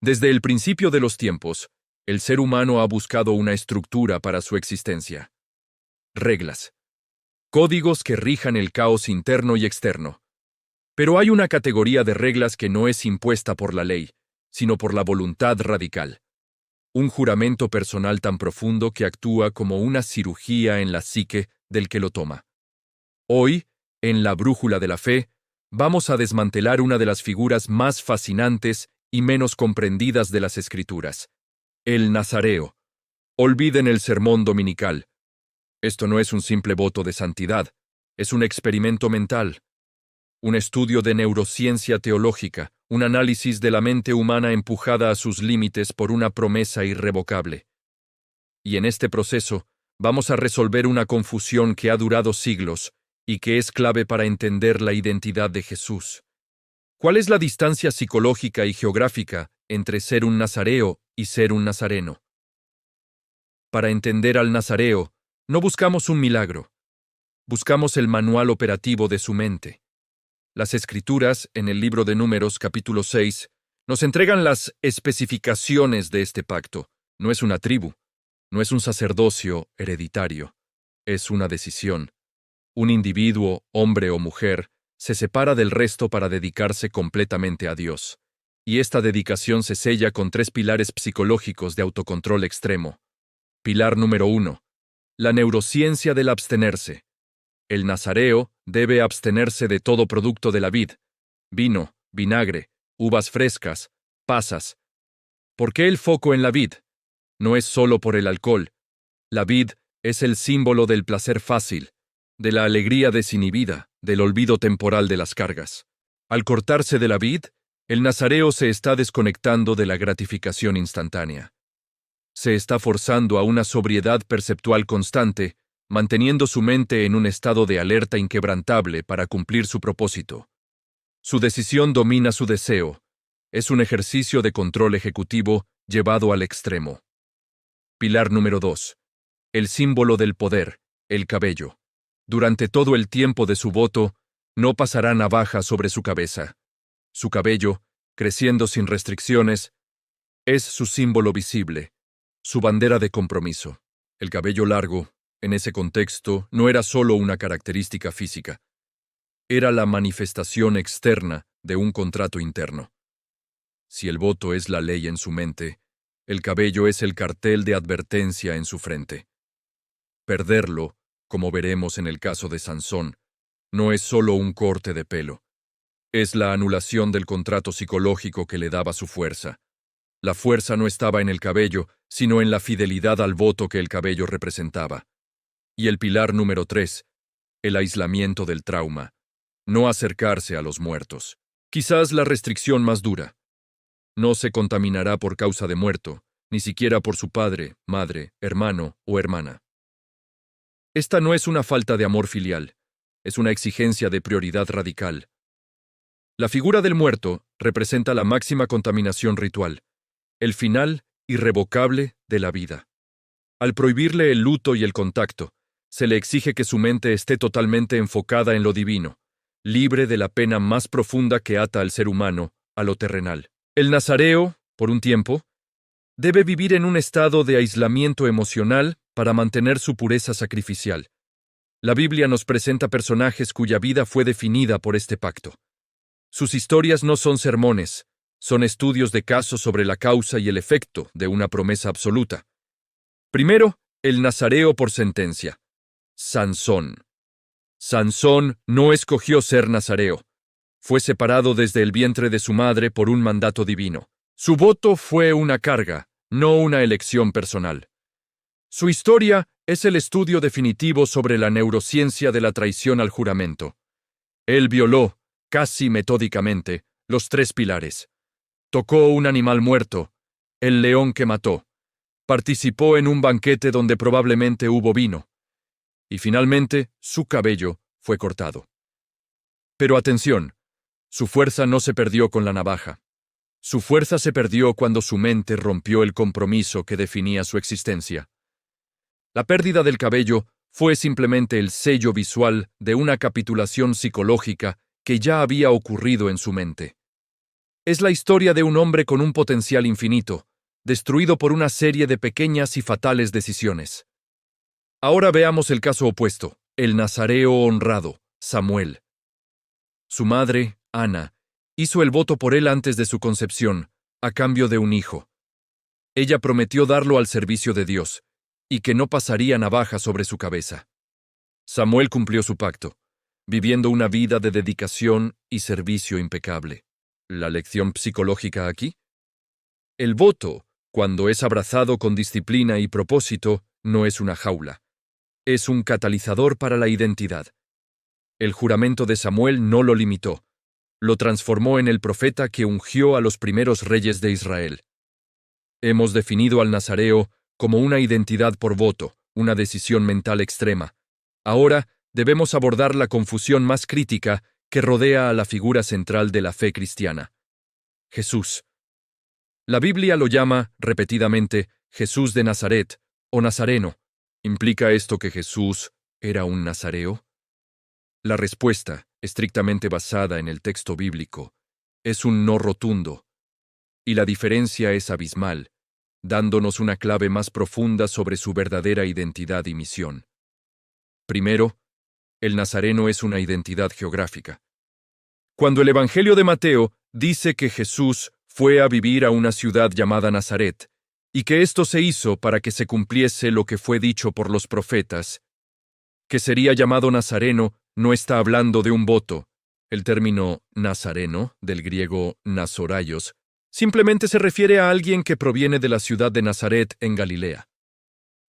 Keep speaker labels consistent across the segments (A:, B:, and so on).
A: Desde el principio de los tiempos, el ser humano ha buscado una estructura para su existencia. Reglas. Códigos que rijan el caos interno y externo. Pero hay una categoría de reglas que no es impuesta por la ley, sino por la voluntad radical. Un juramento personal tan profundo que actúa como una cirugía en la psique del que lo toma. Hoy, en la Brújula de la Fe, vamos a desmantelar una de las figuras más fascinantes y menos comprendidas de las Escrituras: el Nazareo. Olviden el sermón dominical. Esto no es un simple voto de santidad, es un experimento mental, un estudio de neurociencia teológica, un análisis de la mente humana empujada a sus límites por una promesa irrevocable. Y en este proceso, vamos a resolver una confusión que ha durado siglos y que es clave para entender la identidad de Jesús. ¿Cuál es la distancia psicológica y geográfica entre ser un nazareo y ser un nazareno? Para entender al nazareo, no buscamos un milagro. Buscamos el manual operativo de su mente. Las Escrituras, en el libro de Números, capítulo 6, nos entregan las especificaciones de este pacto. No es una tribu, no es un sacerdocio hereditario, es una decisión. Un individuo, hombre o mujer, se separa del resto para dedicarse completamente a Dios. Y esta dedicación se sella con 3 pilares psicológicos de autocontrol extremo. Pilar número 1. La neurociencia del abstenerse. El nazareo debe abstenerse de todo producto de la vid: vino, vinagre, uvas frescas, pasas. ¿Por qué el foco en la vid? No es solo por el alcohol. La vid es el símbolo del placer fácil, de la alegría desinhibida, del olvido temporal de las cargas. Al cortarse de la vid, el nazareo se está desconectando de la gratificación instantánea. Se está forzando a una sobriedad perceptual constante, manteniendo su mente en un estado de alerta inquebrantable para cumplir su propósito. Su decisión domina su deseo. Es un ejercicio de control ejecutivo llevado al extremo. Pilar número 2. El símbolo del poder, el cabello. Durante todo el tiempo de su voto, no pasará navaja sobre su cabeza. Su cabello, creciendo sin restricciones, es su símbolo visible, su bandera de compromiso. El cabello largo, en ese contexto, no era solo una característica física. Era la manifestación externa de un contrato interno. Si el voto es la ley en su mente, el cabello es el cartel de advertencia en su frente. Perderlo, como veremos en el caso de Sansón, no es solo un corte de pelo. Es la anulación del contrato psicológico que le daba su fuerza. La fuerza no estaba en el cabello, sino en la fidelidad al voto que el cabello representaba. Y el pilar número 3, el aislamiento del trauma. No acercarse a los muertos. Quizás la restricción más dura. No se contaminará por causa de muerto, ni siquiera por su padre, madre, hermano o hermana. Esta no es una falta de amor filial, es una exigencia de prioridad radical. La figura del muerto representa la máxima contaminación ritual, el final irrevocable de la vida. Al prohibirle el luto y el contacto, se le exige que su mente esté totalmente enfocada en lo divino, libre de la pena más profunda que ata al ser humano a lo terrenal. El nazareo, por un tiempo, debe vivir en un estado de aislamiento emocional para mantener su pureza sacrificial. La Biblia nos presenta personajes cuya vida fue definida por este pacto. Sus historias no son sermones, son estudios de casos sobre la causa y el efecto de una promesa absoluta. Primero, el nazareo por sentencia. Sansón. Sansón no escogió ser nazareo. Fue separado desde el vientre de su madre por un mandato divino. Su voto fue una carga, no una elección personal. Su historia es el estudio definitivo sobre la neurociencia de la traición al juramento. Él violó, casi metódicamente, los 3 pilares. Tocó un animal muerto, el león que mató. Participó en un banquete donde probablemente hubo vino. Y finalmente, su cabello fue cortado. Pero atención, su fuerza no se perdió con la navaja. Su fuerza se perdió cuando su mente rompió el compromiso que definía su existencia. La pérdida del cabello fue simplemente el sello visual de una capitulación psicológica que ya había ocurrido en su mente. Es la historia de un hombre con un potencial infinito, destruido por una serie de pequeñas y fatales decisiones. Ahora veamos el caso opuesto, el nazareo honrado, Samuel. Su madre, Ana, hizo el voto por él antes de su concepción, a cambio de un hijo. Ella prometió darlo al servicio de Dios, y que no pasaría navaja sobre su cabeza. Samuel cumplió su pacto, viviendo una vida de dedicación y servicio impecable. ¿La lección psicológica aquí? El voto, cuando es abrazado con disciplina y propósito, no es una jaula. Es un catalizador para la identidad. El juramento de Samuel no lo limitó. Lo transformó en el profeta que ungió a los primeros reyes de Israel. Hemos definido al nazareo como una identidad por voto, una decisión mental extrema. Ahora debemos abordar la confusión más crítica que rodea a la figura central de la fe cristiana: Jesús. La Biblia lo llama, repetidamente, Jesús de Nazaret o Nazareno. ¿Implica esto que Jesús era un nazareo? La respuesta, estrictamente basada en el texto bíblico, es un no rotundo, y la diferencia es abismal, dándonos una clave más profunda sobre su verdadera identidad y misión. Primero, el nazareno es una identidad geográfica. Cuando el Evangelio de Mateo dice que Jesús fue a vivir a una ciudad llamada Nazaret, y que esto se hizo para que se cumpliese lo que fue dicho por los profetas, que sería llamado nazareno, no está hablando de un voto. El término nazareno, del griego nazoraios, simplemente se refiere a alguien que proviene de la ciudad de Nazaret en Galilea.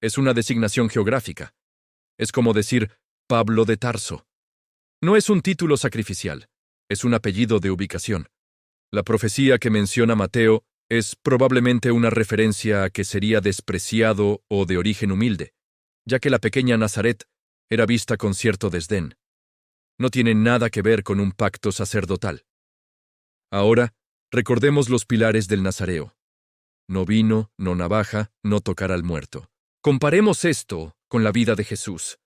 A: Es una designación geográfica. Es como decir Pablo de Tarso. No es un título sacrificial, es un apellido de ubicación. La profecía que menciona Mateo es probablemente una referencia a que sería despreciado o de origen humilde, ya que la pequeña Nazaret era vista con cierto desdén. No tiene nada que ver con un pacto sacerdotal. Ahora, recordemos los pilares del nazareo: no vino, no navaja, no tocar al muerto. Comparemos esto con la vida de Jesús.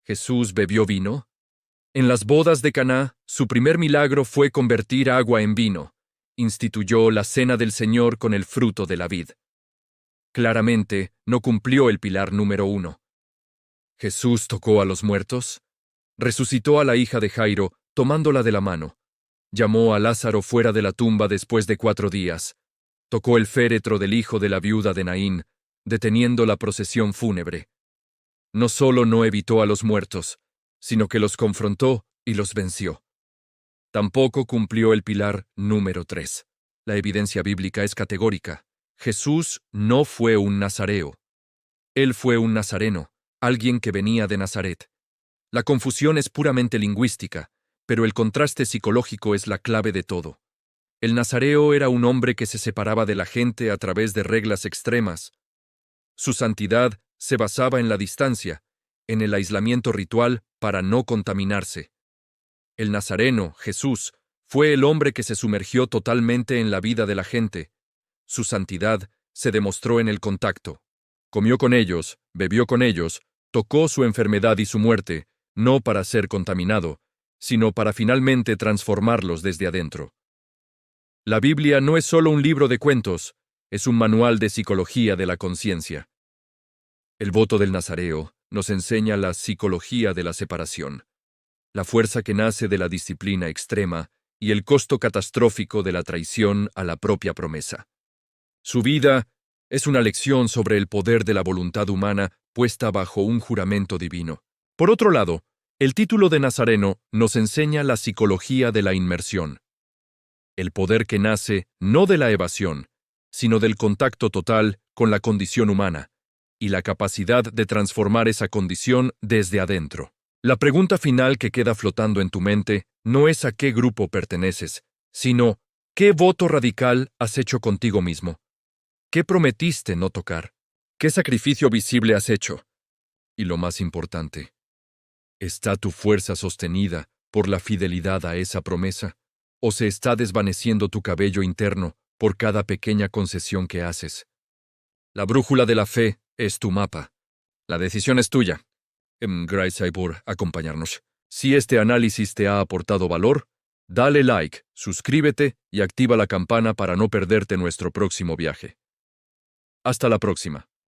A: ¿Jesús bebió vino? En las bodas de Caná, su primer milagro fue convertir agua en vino. Instituyó la cena del Señor con el fruto de la vid. Claramente, no cumplió el pilar número 1. ¿Jesús tocó a los muertos? Resucitó a la hija de Jairo, tomándola de la mano. Llamó a Lázaro fuera de la tumba después de 4 días. Tocó el féretro del hijo de la viuda de Naín, deteniendo la procesión fúnebre. No solo no evitó a los muertos, sino que los confrontó y los venció. Tampoco cumplió el pilar número 3. La evidencia bíblica es categórica. Jesús no fue un nazareo. Él fue un nazareno, alguien que venía de Nazaret. La confusión es puramente lingüística, pero el contraste psicológico es la clave de todo. El nazareo era un hombre que se separaba de la gente a través de reglas extremas. Su santidad se basaba en la distancia, en el aislamiento ritual para no contaminarse. El nazareno, Jesús, fue el hombre que se sumergió totalmente en la vida de la gente. Su santidad se demostró en el contacto. Comió con ellos, bebió con ellos, tocó su enfermedad y su muerte, no para ser contaminado, sino para finalmente transformarlos desde adentro. La Biblia no es solo un libro de cuentos, es un manual de psicología de la conciencia. El voto del nazareo nos enseña la psicología de la separación, la fuerza que nace de la disciplina extrema y el costo catastrófico de la traición a la propia promesa. Su vida es una lección sobre el poder de la voluntad humana puesta bajo un juramento divino. Por otro lado, el título de Nazareno nos enseña la psicología de la inmersión. El poder que nace no de la evasión, sino del contacto total con la condición humana, y la capacidad de transformar esa condición desde adentro. La pregunta final que queda flotando en tu mente no es a qué grupo perteneces, sino ¿qué voto radical has hecho contigo mismo? ¿Qué prometiste no tocar? ¿Qué sacrificio visible has hecho? Y lo más importante, ¿está tu fuerza sostenida por la fidelidad a esa promesa? ¿O se está desvaneciendo tu cabello interno por cada pequeña concesión que haces? La brújula de la fe es tu mapa. La decisión es tuya. Gracias por acompañarnos. Si este análisis te ha aportado valor, Dale like, suscríbete y activa la campana para no perderte nuestro próximo viaje. Hasta la próxima.